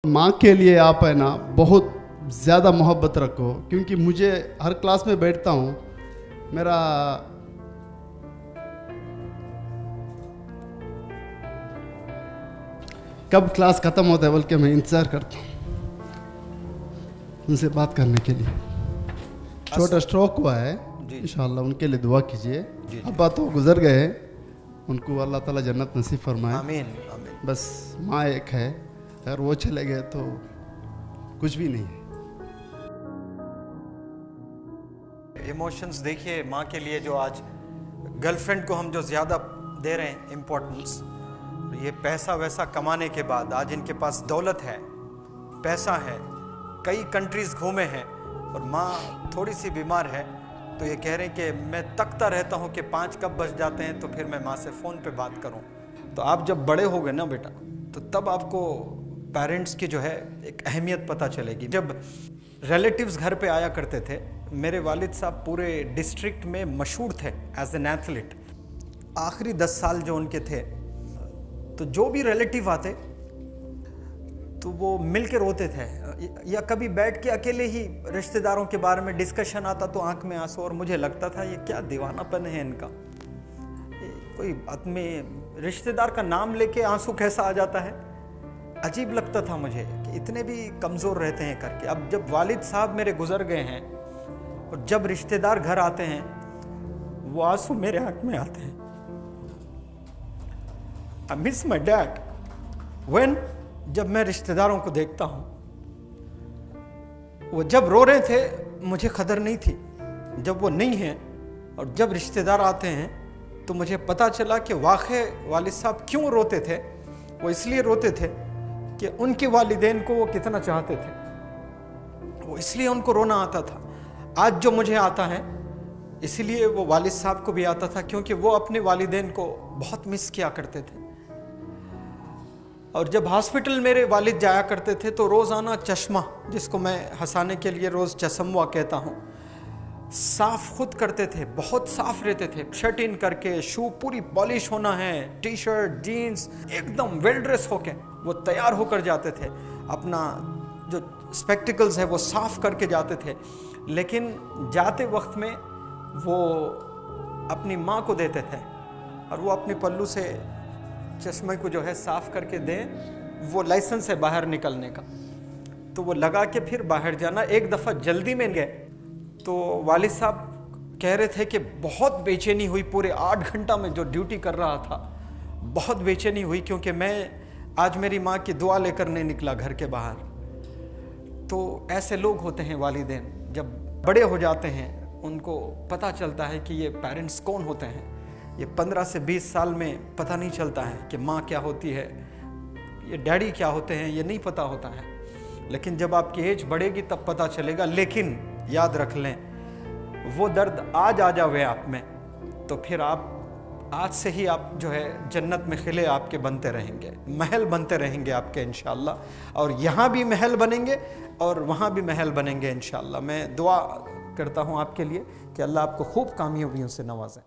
माँ के लिए आप है ना बहुत ज़्यादा मोहब्बत रखो, क्योंकि मुझे हर क्लास में बैठता हूँ, मेरा कब क्लास ख़त्म होता है बल्कि मैं इंतज़ार करता हूँ उनसे बात करने के लिए। छोटा स्ट्रोक हुआ है, इंशाल्लाह उनके लिए दुआ कीजिए। अब्बा तो गुजर गए, उनको अल्लाह ताला जन्नत नसीब फरमाए। आमीन आमीन। बस माँ एक है, अगर वो चले गए तो कुछ भी नहीं है। इमोशंस देखिए माँ के लिए, जो आज गर्लफ्रेंड को हम जो ज़्यादा दे रहे हैं इम्पोर्टेंस, ये पैसा वैसा कमाने के बाद आज इनके पास दौलत है, पैसा है, कई कंट्रीज़ घूमे हैं, और माँ थोड़ी सी बीमार है तो ये कह रहे हैं कि मैं तकता रहता हूँ कि 5 कब बज जाते हैं तो फिर मैं माँ से फ़ोन पे बात करूँ। तो आप जब बड़े हो गए ना बेटा, तो तब आपको पेरेंट्स की जो है एक अहमियत पता चलेगी। जब रिलेटिव्स घर पे आया करते थे, मेरे वालिद साहब पूरे डिस्ट्रिक्ट में मशहूर थे एज एन एथलीट। आखिरी 10 साल जो उनके थे, तो जो भी रिलेटिव आते तो वो मिल के रोते थे, या कभी बैठ के अकेले ही रिश्तेदारों के बारे में डिस्कशन आता तो आंख में आंसू, और मुझे लगता था ये क्या दीवानापन है इनका, कोई बात में रिश्तेदार का नाम लेके आंसू कैसा आ जाता है। अजीब लगता था मुझे कि इतने भी कमज़ोर रहते हैं करके। अब जब वालिद साहब मेरे गुजर गए हैं और जब रिश्तेदार घर आते हैं, वो आंसू मेरे आंख में आते हैं। I miss my dad when, जब मैं रिश्तेदारों को देखता हूं, वो जब रो रहे थे मुझे कदर नहीं थी, जब वो नहीं है और जब रिश्तेदार आते हैं तो मुझे पता चला कि वाक़ई वालिद साहब क्यों रोते थे। वो इसलिए रोते थे कि उनके वालिदैन को वो कितना चाहते थे, वो इसलिए उनको रोना आता था। आज जो मुझे आता है इसलिए वो वालिद साहब को भी आता था, क्योंकि वो अपने वालिदैन को बहुत मिस किया करते थे। और जब हॉस्पिटल मेरे वालिद जाया करते थे तो रोज़ाना चश्मा, जिसको मैं हंसाने के लिए रोज़ चश्मा कहता हूँ, साफ़ खुद करते थे, बहुत साफ़ रहते थे। शर्ट इन करके, शू पूरी पॉलिश होना है, टी शर्ट जीन्स एकदम वेल ड्रेस होके वो तैयार होकर जाते थे। अपना जो स्पेक्टिकल्स है वो साफ़ करके जाते थे, लेकिन जाते वक्त में वो अपनी माँ को देते थे और वो अपने पल्लू से चश्मे को जो है साफ़ करके दें, वो लाइसेंस है बाहर निकलने का, तो वो लगा के फिर बाहर जाना। एक दफ़ा जल्दी में गए तो वालिद साहब कह रहे थे कि बहुत बेचैनी हुई, पूरे 8 घंटा में जो ड्यूटी कर रहा था बहुत बेचैनी हुई, क्योंकि मैं आज मेरी माँ की दुआ लेकर नहीं निकला घर के बाहर। तो ऐसे लोग होते हैं वालिदैन, जब बड़े हो जाते हैं उनको पता चलता है कि ये पेरेंट्स कौन होते हैं। ये 15 से 20 साल में पता नहीं चलता है कि माँ क्या होती है, ये डैडी क्या होते हैं, ये नहीं पता होता है। लेकिन जब आपकी एज बढ़ेगी तब पता चलेगा। लेकिन याद रख लें, वो दर्द आज आ जावे आप में तो फिर आप आज से ही आप जो है जन्नत में खिले आपके बनते रहेंगे, महल बनते रहेंगे आपके इंशाअल्लाह। और यहाँ भी महल बनेंगे और वहाँ भी महल बनेंगे इंशाअल्लाह। मैं दुआ करता हूँ आपके लिए कि अल्लाह आपको खूब कामयाबियों से नवाजें।